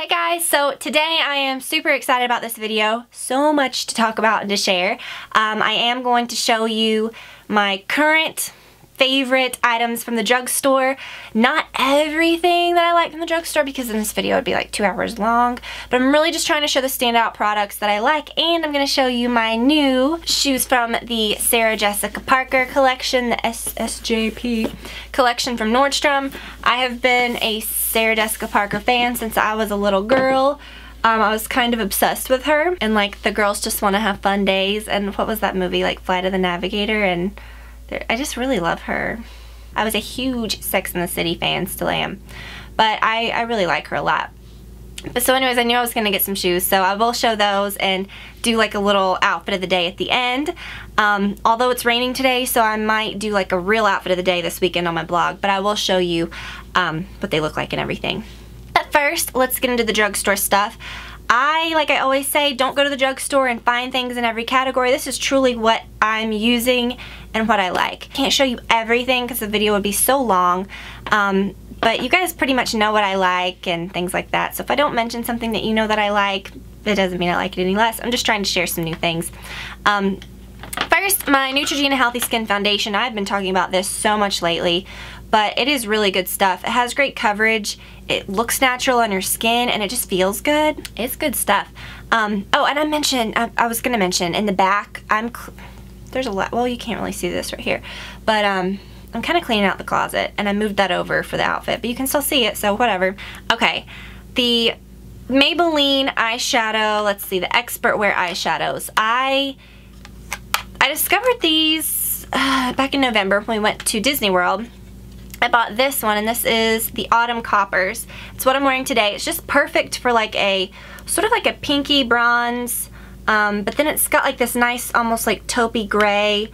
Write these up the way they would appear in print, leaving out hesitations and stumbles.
Hi guys, so today I am super excited about this video. So much to talk about and to share. I am going to show you my current favorite items from the drugstore. Not everything that I like from the drugstore because in this video it'd be like 2 hours long, but I'm really just trying to show the standout products that I like, and I'm going to show you my new shoes from the Sarah Jessica Parker collection, the SJP collection from Nordstrom. I have been a Sarah Jessica Parker fan since I was a little girl. I was kind of obsessed with her, and like the girls just want to have fun days, and what was that movie, like Flight of the Navigator, and I just really love her. I was a huge Sex and the City fan, still am, but I really like her a lot. But so anyways, I knew I was going to get some shoes, so I will show those and do like a little outfit of the day at the end. Although it's raining today, so I might do like a real outfit of the day this weekend on my blog, but I will show you what they look like and everything. But first, let's get into the drugstore stuff. Like I always say, don't go to the drugstore and find things in every category. This is truly what I'm using and what I like. Can't show you everything because the video would be so long, but you guys pretty much know what I like and things like that. So if I don't mention something that you know that I like, that doesn't mean I like it any less. I'm just trying to share some new things. First, my Neutrogena Healthy Skin Foundation. I've been talking about this so much lately, but it is really good stuff. It has great coverage, it looks natural on your skin, and it just feels good. It's good stuff. Oh, and I was gonna mention, in the back, there's a lot, well, you can't really see this right here, but I'm kind of cleaning out the closet, and I moved that over for the outfit, but you can still see it, so whatever. Okay, the Maybelline eyeshadow, let's see, the Expert Wear eyeshadows. I discovered these back in November when we went to Disney World. I bought this one, and this is the Autumn Coppers. It's what I'm wearing today. It's just perfect for like a, sort of like a pinky bronze, but then it's got like this nice, almost like taupey gray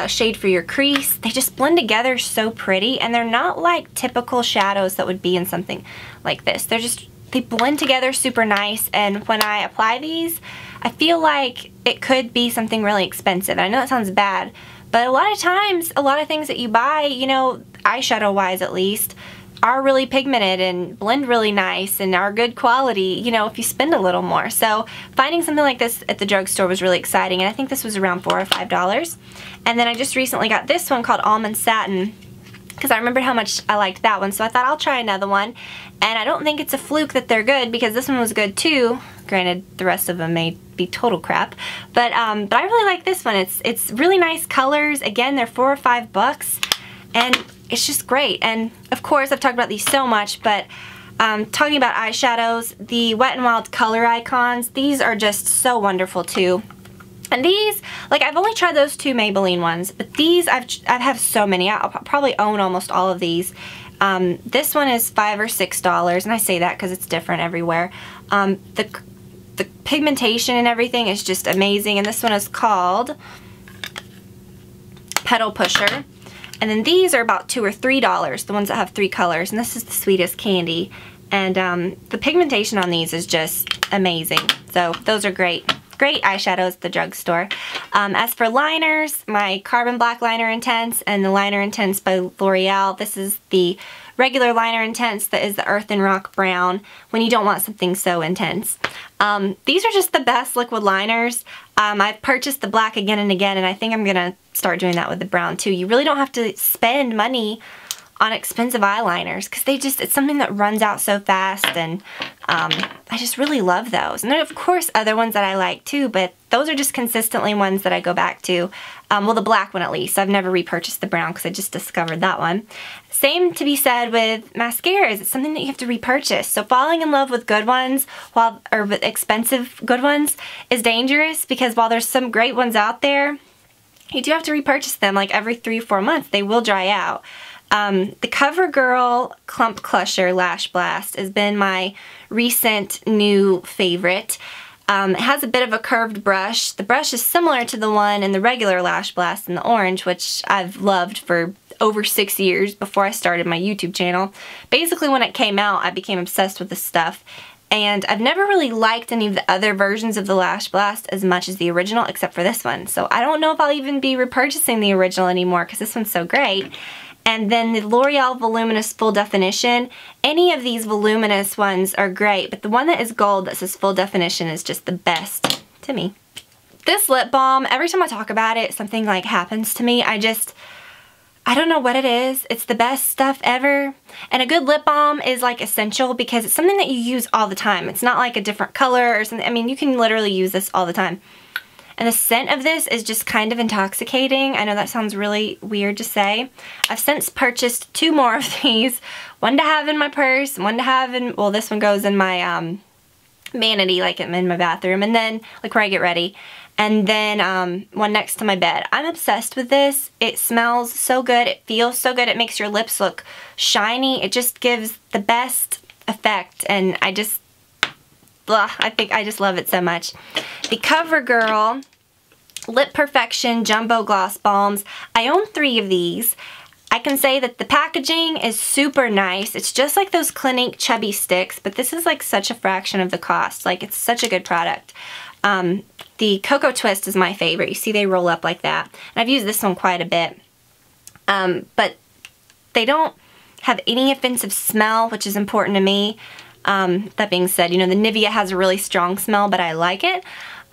shade for your crease. They just blend together so pretty, and they're not like typical shadows that would be in something like this. They blend together super nice, and when I apply these, I feel like it could be something really expensive. I know that sounds bad, but a lot of times, a lot of things that you buy, you know, eyeshadow wise at least, are really pigmented and blend really nice and are good quality, you know, if you spend a little more. So finding something like this at the drugstore was really exciting, and I think this was around $4 or $5. And then I just recently got this one called Almond Satin, because I remembered how much I liked that one, so I thought I'll try another one. And I don't think it's a fluke that they're good, because this one was good too. Granted, the rest of them may be total crap, but I really like this one. It's really nice colors. Again, they're $4 or $5, and it's just great. And of course, I've talked about these so much, but talking about eyeshadows, the Wet n Wild color icons, these are just so wonderful too. And these, like, I've only tried those 2 Maybelline ones, but these, I have so many. I'll probably own almost all of these. This one is $5 or $6, and I say that because it's different everywhere. The pigmentation and everything is just amazing, and this one is called Petal Pusher. And then these are about $2 or $3, the ones that have 3 colors, and this is the Sweetest Candy. And the pigmentation on these is just amazing. So those are great. Great eyeshadows at the drugstore. As for liners, my Carbon Black Liner Intense and the Liner Intense by L'Oreal. This is the regular Liner Intense that is the Earth and Rock Brown when you don't want something so intense. These are just the best liquid liners. I've purchased the black again and again, and I think I'm going to start doing that with the brown too. You really don't have to spend money on expensive eyeliners because it's something that runs out so fast, and I just really love those. And there are of course other ones that I like too, but those are just consistently ones that I go back to. Well, the black one at least. I've never repurchased the brown because I just discovered that one. Same to be said with mascaras. It's something that you have to repurchase. So falling in love with good ones, or with expensive good ones, is dangerous, because while there's some great ones out there, you do have to repurchase them like every 3 or 4 months. They will dry out. The CoverGirl Clump Clusher Lash Blast has been my recent new favorite. It has a bit of a curved brush. The brush is similar to the one in the regular Lash Blast in the orange, which I've loved for over 6 years before I started my YouTube channel. Basically, when it came out, I became obsessed with this stuff. And I've never really liked any of the other versions of the Lash Blast as much as the original, except for this one. So I don't know if I'll even be repurchasing the original anymore because this one's so great. And then the L'Oreal Voluminous Full Definition. Any of these voluminous ones are great, but the one that is gold that says Full Definition is just the best to me. This lip balm, every time I talk about it, something like happens to me. I don't know what it is. It's the best stuff ever. And a good lip balm is like essential because it's something that you use all the time. It's not like a different color or something. I mean, you can literally use this all the time. And the scent of this is just kind of intoxicating. I know that sounds really weird to say. I've since purchased 2 more of these. One to have in my purse, one to have in, well, this one goes in my vanity, like in my bathroom, and then like where I get ready. And then one next to my bed. I'm obsessed with this. It smells so good. It feels so good. It makes your lips look shiny. It just gives the best effect, and I just love it so much. The CoverGirl Lip Perfection Jumbo Gloss Balms. I own 3 of these. I can say that the packaging is super nice. It's just like those Clinique chubby sticks, but this is like such a fraction of the cost. Like, it's such a good product. The Cocoa Twist is my favorite. You see they roll up like that. And I've used this one quite a bit. But they don't have any offensive smell, which is important to me. That being said, you know, the Nivea has a really strong smell, but I like it.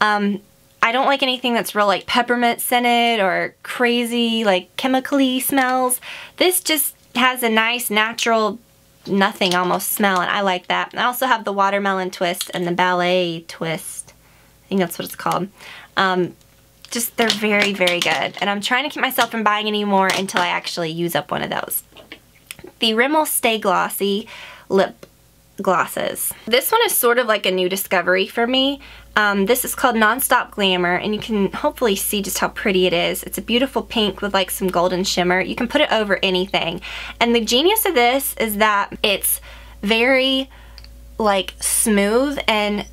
I don't like anything that's real like peppermint scented or crazy like chemically smells. This just has a nice natural nothing almost smell, and I like that. I also have the Watermelon Twist and the Ballet Twist. I think that's what it's called. Just they're very, very good. And I'm trying to keep myself from buying any more until I actually use up one of those. The Rimmel Stay Glossy Lip Glosses. This one is sort of like a new discovery for me. This is called Nonstop Glamour, and you can hopefully see just how pretty it is. It's a beautiful pink with like some golden shimmer. You can put it over anything. And the genius of this is that it's very like smooth and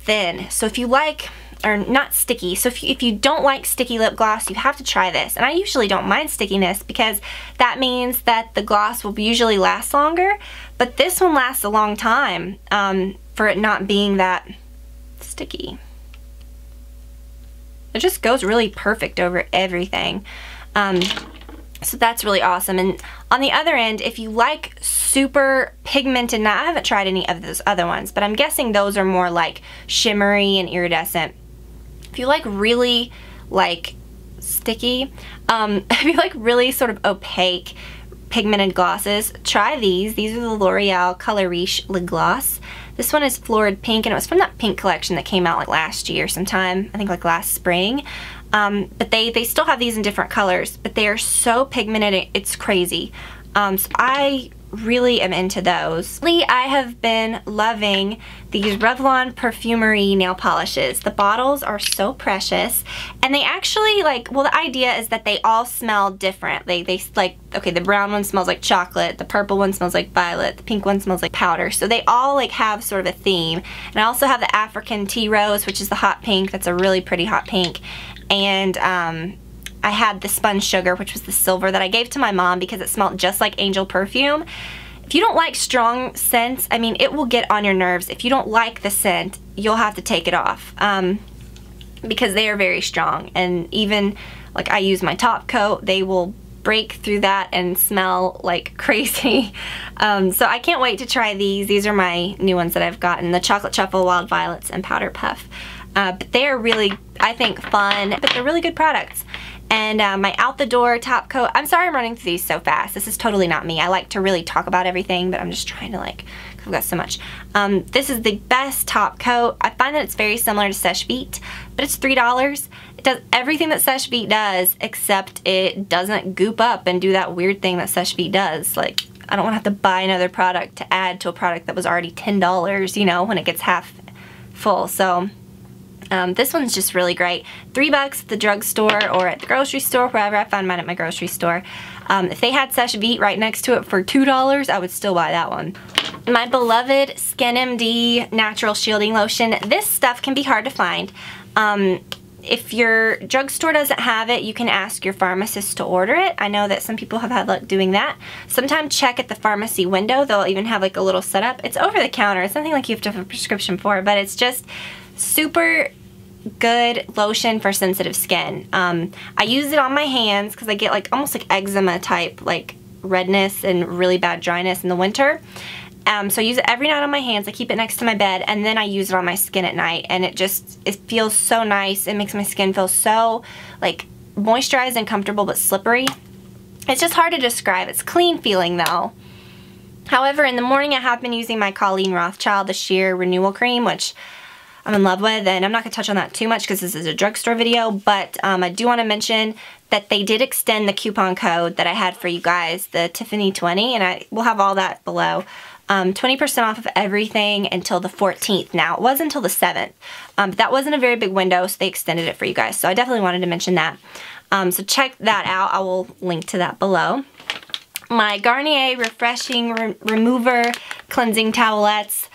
thin. So if you like, or not sticky, so if you don't like sticky lip gloss, you have to try this. And I usually don't mind stickiness because that means that the gloss will usually last longer, but this one lasts a long time for it not being that sticky. It just goes really perfect over everything. So that's really awesome. And on the other end, if you like super pigmented, now I haven't tried any of those other ones, but I'm guessing those are more like shimmery and iridescent. If you like really like sticky, if you like really sort of opaque pigmented glosses, try these. These are the L'Oreal Color Riche Lip Gloss. This one is Florid Pink, and it was from that pink collection that came out like last year sometime, I think like last spring. But they still have these in different colors, but they are so pigmented, it's crazy. So I really am into those. Lately, I have been loving these Revlon Perfumery nail polishes. The bottles are so precious, and they actually like, well, the idea is that they all smell different. They like, okay, the brown one smells like chocolate, the purple one smells like violet, the pink one smells like powder. So they all like have sort of a theme. And I also have the African Tea Rose, which is the hot pink. That's a really pretty hot pink. And I had the Sponge Sugar, which was the silver, that I gave to my mom because it smelled just like Angel perfume. If you don't like strong scents, I mean, it will get on your nerves. If you don't like the scent, you'll have to take it off because they are very strong. And even, like, I use my top coat, they will break through that and smell like crazy. So I can't wait to try these. These are my new ones that I've gotten, the Chocolate Truffle, Wild Violets, and Powder Puff. But they're really, I think, fun, but they're really good products. And my Out the Door top coat, I'm sorry I'm running through these so fast. This is totally not me. I like to really talk about everything, but I'm just trying to like, I've got so much. This is the best top coat. I find that it's very similar to Seche Vite, but it's $3. It does everything that Seche Vite does, except it doesn't goop up and do that weird thing that Seche Vite does. Like, I don't want to have to buy another product to add to a product that was already $10, you know, when it gets half full. So this one's just really great. $3 at the drugstore or at the grocery store, wherever. I found mine at my grocery store. If they had Seche Vite right next to it for $2, I would still buy that one. My beloved SkinMD Natural Shielding Lotion. This stuff can be hard to find. If your drugstore doesn't have it, you can ask your pharmacist to order it. I know that some people have had luck doing that. Sometimes check at the pharmacy window. They'll even have like a little setup. It's over the counter. It's nothing like you have to have a prescription for, but it's just super good lotion for sensitive skin. I use it on my hands because I get like almost like eczema type like redness and really bad dryness in the winter. So I use it every night on my hands. I keep it next to my bed, and then I use it on my skin at night, and it feels so nice. It makes my skin feel so like moisturized and comfortable but slippery. It's just hard to describe. It's clean feeling though. However, in the morning I have been using my Colleen Rothschild, the Sheer Renewal Cream, which I'm in love with, and I'm not going to touch on that too much because this is a drugstore video, but I do want to mention that they did extend the coupon code that I had for you guys, the Tiffany20, and I will have all that below. 20% off of everything until the 14th. Now, it was until the 7th, but that wasn't a very big window, so they extended it for you guys, so I definitely wanted to mention that. So check that out. I will link to that below. My Garnier Refreshing Remover Cleansing Towelettes.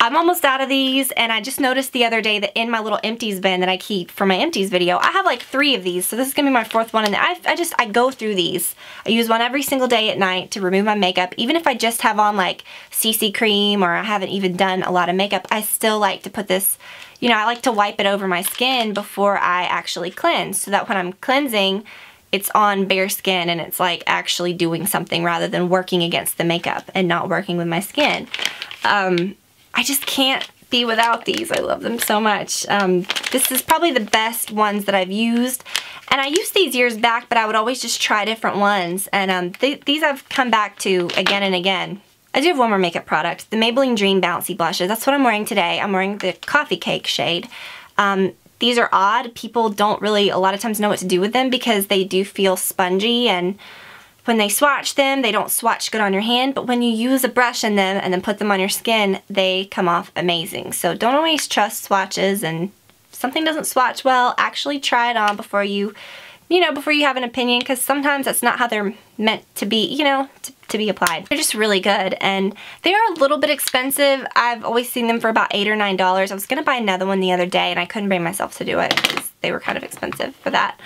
I'm almost out of these, and I just noticed the other day that in my little empties bin that I keep for my empties video, I have like 3 of these, so this is going to be my 4th one, and I go through these. I use one every single day at night to remove my makeup. Even if I just have on like CC cream or I haven't even done a lot of makeup, I still like to put this, you know, I like to wipe it over my skin before I actually cleanse, so that when I'm cleansing, it's on bare skin and it's like actually doing something rather than working against the makeup and not working with my skin. I just can't be without these. I love them so much. This is probably the best ones that I've used. And I used these years back, but I would always just try different ones. And these I've come back to again and again. I do have one more makeup product. The Maybelline Dream Bouncy blushes. That's what I'm wearing today. I'm wearing the Coffee Cake shade. These are odd. People don't really a lot of times know what to do with them because they do feel spongy, and when they swatch them, they don't swatch good on your hand, but when you use a brush in them and then put them on your skin, they come off amazing. So don't always trust swatches, and if something doesn't swatch well, actually try it on before you have an opinion, because sometimes that's not how they're meant to be, you know, to be applied. They're just really good, and they are a little bit expensive. I've always seen them for about $8 or $9. I was going to buy another one the other day, and I couldn't bring myself to do it because they were kind of expensive for that.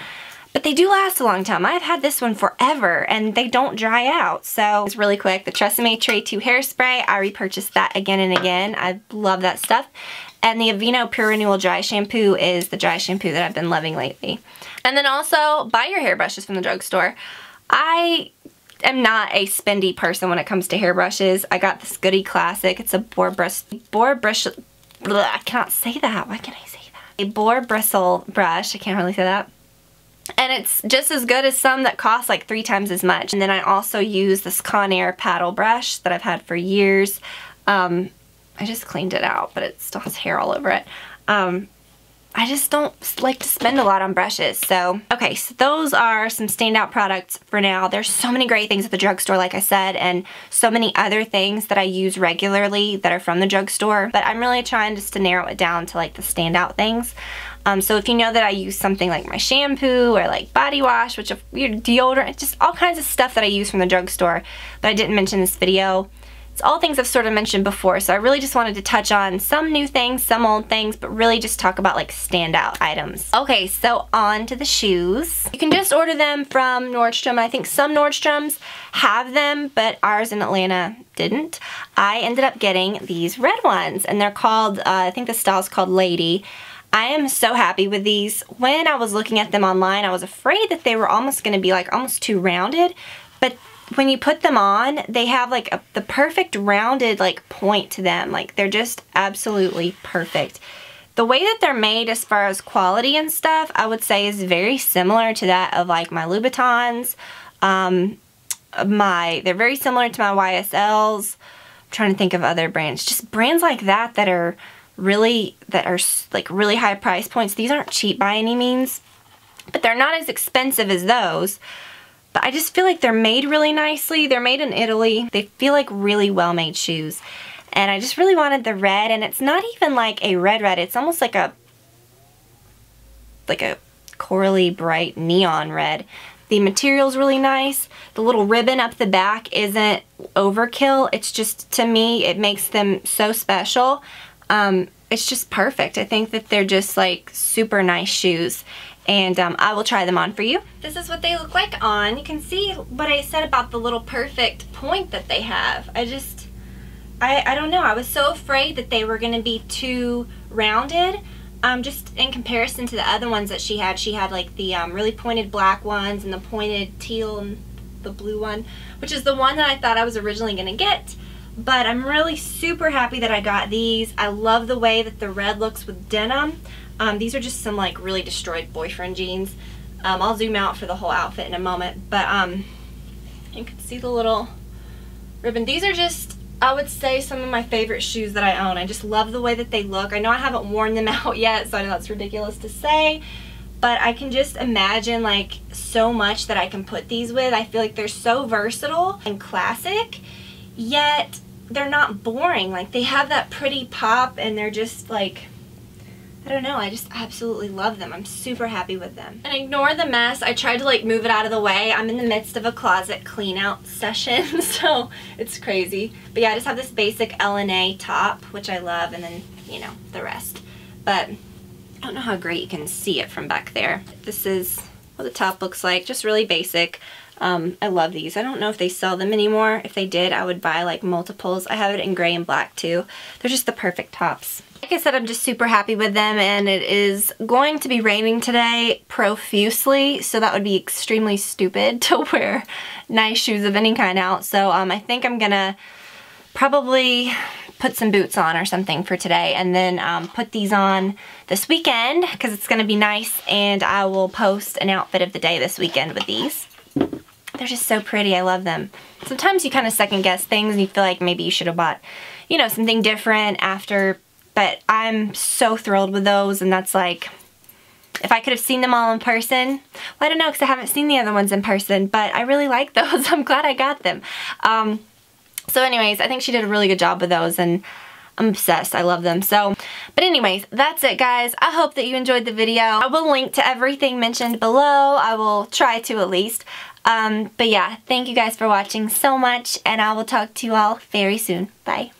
But they do last a long time. I've had this one forever, and they don't dry out. So it's really quick. The TreSemme Tray 2 hairspray, I repurchased that again and again. I love that stuff. And the Aveeno Pure Renewal Dry Shampoo is the dry shampoo that I've been loving lately. And then also, buy your hairbrushes from the drugstore. I am not a spendy person when it comes to hairbrushes. I got this Goody Classic. It's a boar bristle. I cannot say that. Why can't I say that? A boar bristle brush. I can't really say that. And it's just as good as some that cost like 3 times as much. And then I also use this Garnier paddle brush that I've had for years. I just cleaned it out, but it still has hair all over it. I just don't like to spend a lot on brushes. So, okay, so those are some standout products for now. There's so many great things at the drugstore, like I said, and so many other things that I use regularly that are from the drugstore. But I'm really trying just to narrow it down to like the standout things. So if you know that I use something like my shampoo or like body wash, which your deodorant, just all kinds of stuff that I use from the drugstore that I didn't mention in this video. It's all things I've sort of mentioned before, so I really just wanted to touch on some new things, some old things, but really just talk about like standout items. Okay, so on to the shoes. You can just order them from Nordstrom. I think some Nordstroms have them, but ours in Atlanta didn't. I ended up getting these red ones, and they're called, I think the style's called Lady. I am so happy with these. When I was looking at them online, I was afraid that they were almost going to be like almost too rounded, but when you put them on, they have like the perfect rounded like point to them. Like they're just absolutely perfect. The way that they're made as far as quality and stuff, I would say is very similar to that of like my Louboutins. They're very similar to my YSLs. I'm trying to think of other brands. Just brands like that that are really high price points. These aren't cheap by any means, but they're not as expensive as those. But I just feel like they're made really nicely. They're made in Italy. They feel like really well-made shoes. And I just really wanted the red, and it's not even like a red. It's almost like a corally bright neon red. The material's really nice. The little ribbon up the back isn't overkill. It's just, to me, it makes them so special. It's just perfect. I think that they're just like super nice shoes. And I will try them on for you. This is what they look like on. You can see what I said about the little perfect point that they have. I don't know. I was so afraid that they were going to be too rounded. Just in comparison to the other ones that she had. She had like the really pointed black ones and the pointed teal and the blue one, which is the one that I thought I was originally going to get. But I'm really super happy that I got these. I love the way that the red looks with denim. These are just some like really destroyed boyfriend jeans. I'll zoom out for the whole outfit in a moment, but you can see the little ribbon. These are just, I would say, some of my favorite shoes that I own. I just love the way that they look. I know I haven't worn them out yet, so I know that's ridiculous to say, but I can just imagine like so much that I can put these with. I feel like they're so versatile and classic, yet they're not boring. Like, they have that pretty pop, and they're just like, I don't know, I just absolutely love them. I'm super happy with them. And ignore the mess. I tried to like move it out of the way. I'm in the midst of a closet clean out session, so it's crazy. But yeah, I just have this basic LNA top, which I love, and then, you know, the rest. But I don't know how great you can see it from back there. This is what the top looks like, just really basic. I love these. I don't know if they sell them anymore. If they did, I would buy like multiples. I have it in gray and black too. They're just the perfect tops. Like I said, I'm just super happy with them, and it is going to be raining today profusely, so that would be extremely stupid to wear nice shoes of any kind out. So I think I'm gonna probably put some boots on or something for today, and then put these on this weekend because it's gonna be nice, and I will post an outfit of the day this weekend with these. They're just so pretty. I love them. Sometimes you kind of second guess things and you feel like maybe you should have bought, you know, something different after, but I'm so thrilled with those, and that's like, if I could have seen them all in person, well, I don't know, because I haven't seen the other ones in person, but I really like those. I'm glad I got them. So anyways, I think she did a really good job with those, and I'm obsessed. I love them. So, but anyways, that's it, guys. I hope that you enjoyed the video. I will link to everything mentioned below. I will try to, at least. But yeah, thank you guys for watching so much, and I will talk to you all very soon. Bye.